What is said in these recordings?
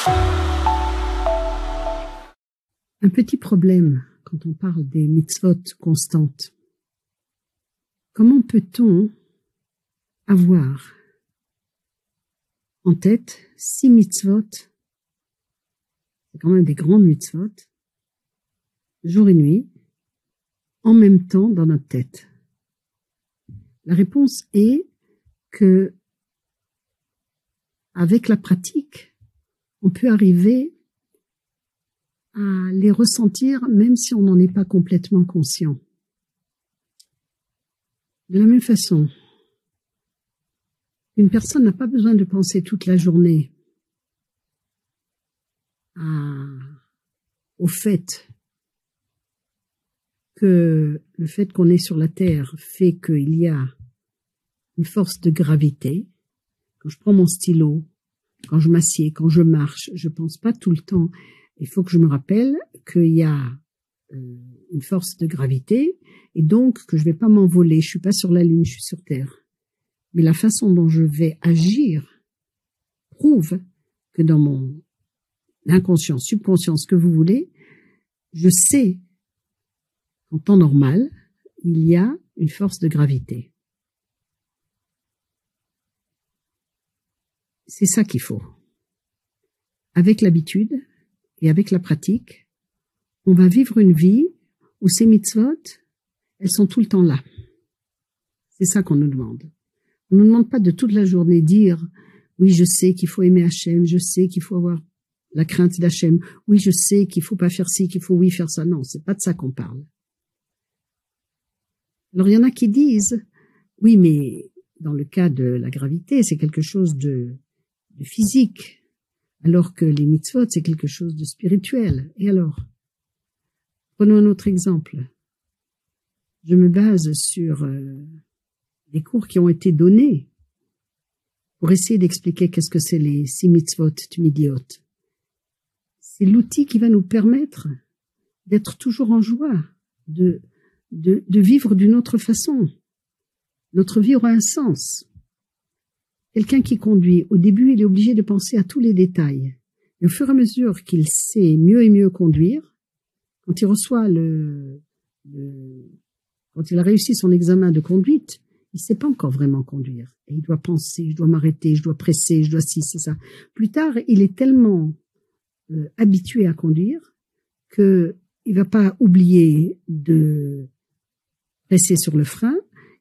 Un petit problème quand on parle des mitzvot constantes. Comment peut-on avoir en tête 6 mitzvot, c'est quand même des grandes mitzvot, jour et nuit, en même temps dans notre tête? La réponse est que, avec la pratique, on peut arriver à les ressentir même si on n'en est pas complètement conscient. De la même façon, une personne n'a pas besoin de penser toute la journée au fait que le fait qu'on est sur la Terre fait qu'il y a une force de gravité. Quand je prends mon stylo, quand je m'assieds, quand je marche, je pense pas tout le temps. Il faut que je me rappelle qu'il y a une force de gravité et donc que je vais pas m'envoler. Je suis pas sur la Lune, je suis sur Terre. Mais la façon dont je vais agir prouve que dans mon inconscient, subconscient, ce que vous voulez, je sais qu'en temps normal, il y a une force de gravité. C'est ça qu'il faut. Avec l'habitude et avec la pratique, on va vivre une vie où ces mitzvot, elles sont tout le temps là. C'est ça qu'on nous demande. On ne nous demande pas de toute la journée dire « Oui, je sais qu'il faut aimer Hachem, je sais qu'il faut avoir la crainte d'Hachem, oui, je sais qu'il faut pas faire ci, qu'il faut oui faire ça. » Non, c'est pas de ça qu'on parle. Alors, il y en a qui disent « Oui, mais dans le cas de la gravité, c'est quelque chose de physique, alors que les mitzvot, c'est quelque chose de spirituel. » Et alors? Prenons un autre exemple. Je me base sur des cours qui ont été donnés pour essayer d'expliquer qu'est-ce que c'est les 6 mitzvot tmidiot. C'est l'outil qui va nous permettre d'être toujours en joie, de vivre d'une autre façon. Notre vie aura un sens. Quelqu'un qui conduit, au début, il est obligé de penser à tous les détails. Et au fur et à mesure qu'il sait mieux et mieux conduire, quand il reçoit quand il a réussi son examen de conduite, il sait pas encore vraiment conduire. Et il doit penser, je dois m'arrêter, je dois presser, je dois ci, c'est ça. Plus tard, il est tellement habitué à conduire que il va pas oublier de presser sur le frein,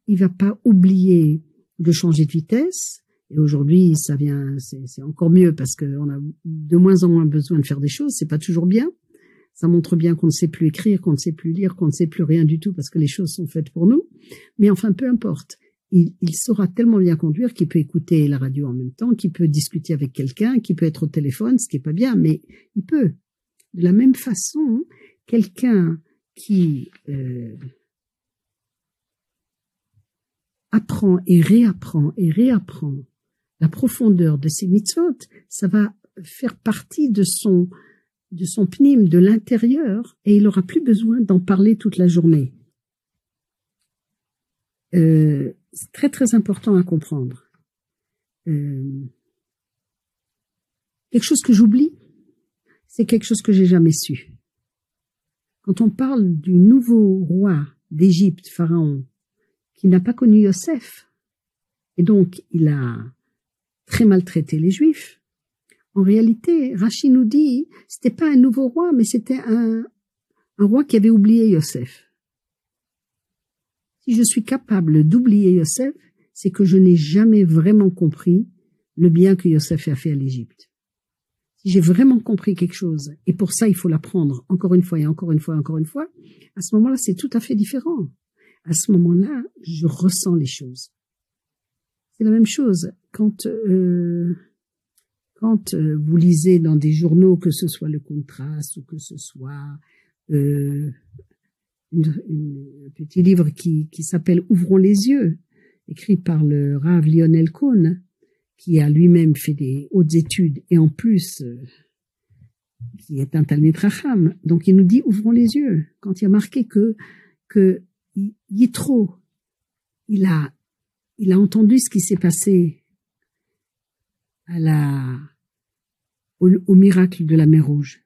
il va pas oublier de changer de vitesse. Et aujourd'hui, c'est encore mieux parce qu'on a de moins en moins besoin de faire des choses, c'est pas toujours bien. Ça montre bien qu'on ne sait plus écrire, qu'on ne sait plus lire, qu'on ne sait plus rien du tout parce que les choses sont faites pour nous. Mais enfin, peu importe. Il saura tellement bien conduire qu'il peut écouter la radio en même temps, qu'il peut discuter avec quelqu'un, qu'il peut être au téléphone, ce qui est pas bien, mais il peut. De la même façon, quelqu'un qui apprend et réapprend la profondeur de ses mitzvot, ça va faire partie de son pnim, de l'intérieur, et il n'aura plus besoin d'en parler toute la journée. C'est très très important à comprendre. Quelque chose que j'oublie, c'est quelque chose que j'ai jamais su. Quand on parle du nouveau roi d'Égypte, Pharaon, qui n'a pas connu Yosef, et donc il a très maltraité les Juifs, en réalité, Rashi nous dit, c'était pas un nouveau roi, mais c'était un roi qui avait oublié Yosef. Si je suis capable d'oublier Yosef, c'est que je n'ai jamais vraiment compris le bien que Yosef a fait à l'Égypte. Si j'ai vraiment compris quelque chose, et pour ça il faut l'apprendre encore une fois et encore une fois et encore une fois, à ce moment-là c'est tout à fait différent. À ce moment-là, je ressens les choses. C'est la même chose quand vous lisez dans des journaux, que ce soit le Contraste ou que ce soit un petit livre qui s'appelle Ouvrons les yeux, écrit par le Rav Lionel Cohn, qui a lui-même fait des hautes études et en plus qui est un Talmid Racham. Donc il nous dit ouvrons les yeux. Quand il y a marqué que Yitro, il a entendu ce qui s'est passé à au miracle de la mer Rouge.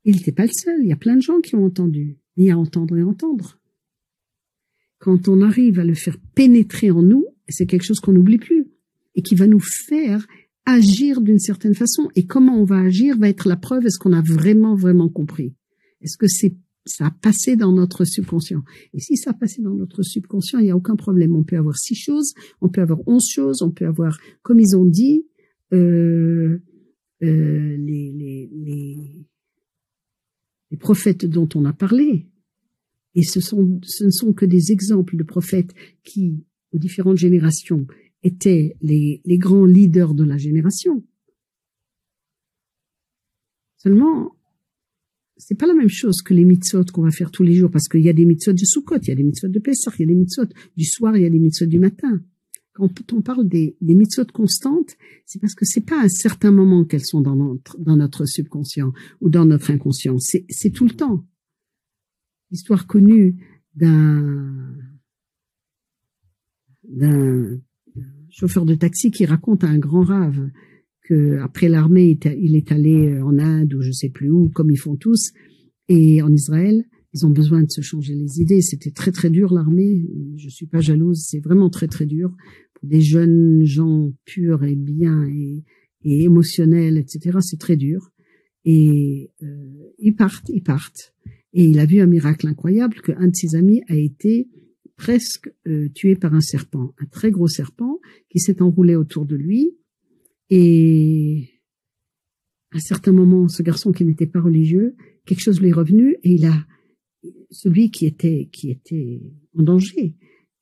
Il n'était pas le seul, il y a plein de gens qui ont entendu. Il y a entendre et entendre. Quand on arrive à le faire pénétrer en nous, c'est quelque chose qu'on n'oublie plus et qui va nous faire agir d'une certaine façon. Et comment on va agir va être la preuve, est-ce qu'on a vraiment, vraiment compris? Est-ce que ça a passé dans notre subconscient? Et si ça a passé dans notre subconscient, il n'y a aucun problème. On peut avoir 6 choses, on peut avoir 11 choses, on peut avoir, comme ils ont dit, les prophètes dont on a parlé. Et ce ne sont que des exemples de prophètes qui, aux différentes générations, étaient les grands leaders de la génération. Seulement, c'est pas la même chose que les mitzvot qu'on va faire tous les jours, parce qu'il y a des mitzvot de Sukkot, il y a des mitzvot de Pessah, il y a des mitzvot du soir, il y a des mitzvot du matin. Quand on parle des mitzvot constantes, c'est parce que c'est pas à un certain moment qu'elles sont dans notre subconscient ou dans notre inconscient. C'est tout le temps. L'histoire connue d'un chauffeur de taxi qui raconte à un grand rave que après l'armée, il est allé en Inde ou je sais plus où, comme ils font tous, et en Israël, ils ont besoin de se changer les idées. C'était très très dur l'armée. Je suis pas jalouse, c'est vraiment très très dur pour des jeunes gens purs et bien et émotionnels, etc. C'est très dur. Et ils partent. Et il a vu un miracle incroyable qu'un de ses amis a été presque tué par un serpent, un très gros serpent qui s'est enroulé autour de lui. Et à un certain moment, ce garçon qui n'était pas religieux, quelque chose lui est revenu et celui qui était en danger.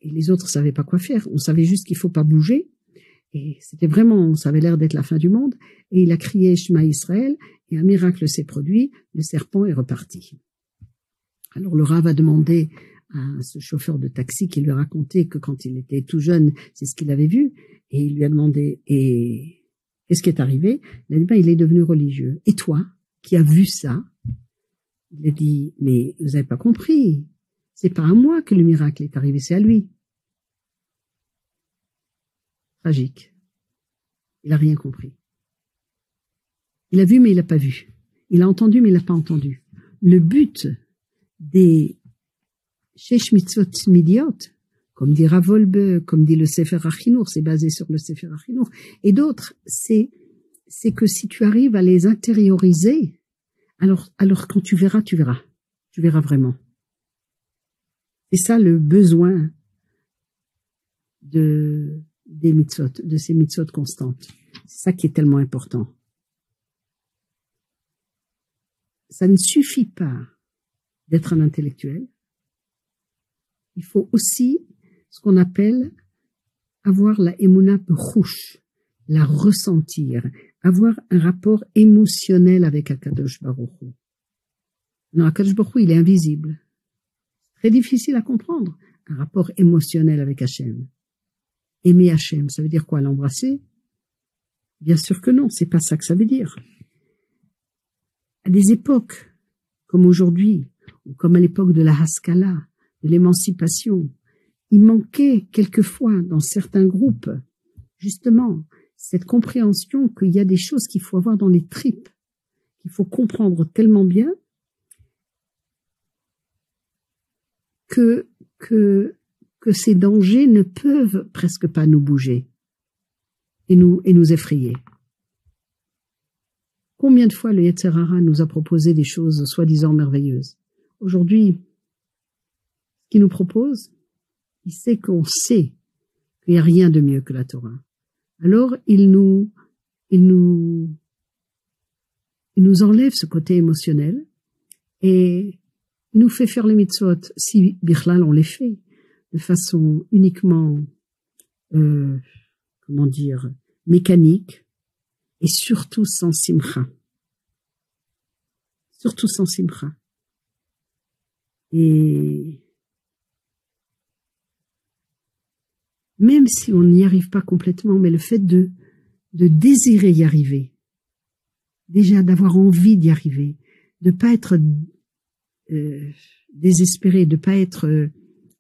Et les autres savaient pas quoi faire. On savait juste qu'il faut pas bouger. Et c'était vraiment, ça avait l'air d'être la fin du monde. Et il a crié Shema Israël et un miracle s'est produit. Le serpent est reparti. Alors le Rav a demandé à ce chauffeur de taxi qui lui a raconté que quand il était tout jeune, c'est ce qu'il avait vu. Et il lui a demandé, et qu'est-ce qui est arrivé? Il a dit, il est devenu religieux. Et toi, qui as vu ça? Il a dit, mais vous n'avez pas compris. C'est pas à moi que le miracle est arrivé, c'est à lui. Tragique. Il a rien compris. Il a vu, mais il n'a pas vu. Il a entendu, mais il n'a pas entendu. Le but des Shesh Mitzvot Midiot, comme dit Rav Wolbe, comme dit le Sefer HaChinour, c'est basé sur le Sefer HaChinour, et d'autres, c'est que si tu arrives à les intérioriser, alors quand tu verras vraiment. C'est ça le besoin des mitzvot, de ces mitzvot constantes. C'est ça qui est tellement important. Ça ne suffit pas d'être un intellectuel. Il faut aussi ce qu'on appelle avoir la émouna bechouch, la ressentir, avoir un rapport émotionnel avec Akadosh Baruch Hu. Non, Akadosh Baruch Hu, il est invisible. Très difficile à comprendre. Un rapport émotionnel avec Hachem. Aimer Hachem, ça veut dire quoi? L'embrasser? Bien sûr que non, c'est pas ça que ça veut dire. À des époques, comme aujourd'hui, ou comme à l'époque de la Haskalah, de l'émancipation, il manquait quelquefois dans certains groupes, justement, cette compréhension qu'il y a des choses qu'il faut avoir dans les tripes, qu'il faut comprendre tellement bien que ces dangers ne peuvent presque pas nous bouger et nous effrayer. Combien de fois le Yetzer Hara nous a proposé des choses soi-disant merveilleuses? Aujourd'hui, ce qu'il nous propose, il sait qu'on sait qu'il n'y a rien de mieux que la Torah. Alors, il nous enlève ce côté émotionnel et il nous fait faire les mitzvot, si Bichlal on les fait, de façon uniquement, mécanique et surtout sans simcha. Surtout sans simcha. Et même si on n'y arrive pas complètement, mais le fait de désirer y arriver, déjà d'avoir envie d'y arriver, de pas être désespéré, de pas être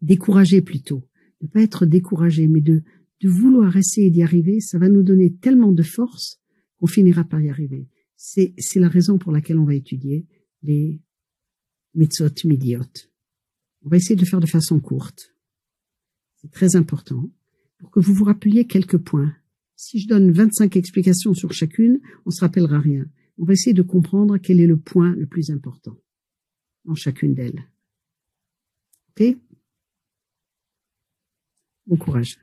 découragé plutôt, de pas être découragé, mais de vouloir essayer d'y arriver, ça va nous donner tellement de force qu'on finira par y arriver. C'est la raison pour laquelle on va étudier les mitzvot midiot. On va essayer de le faire de façon courte. C'est très important pour que vous vous rappeliez quelques points. Si je donne 25 explications sur chacune, on se rappellera rien. On va essayer de comprendre quel est le point le plus important dans chacune d'elles. Ok? Bon courage.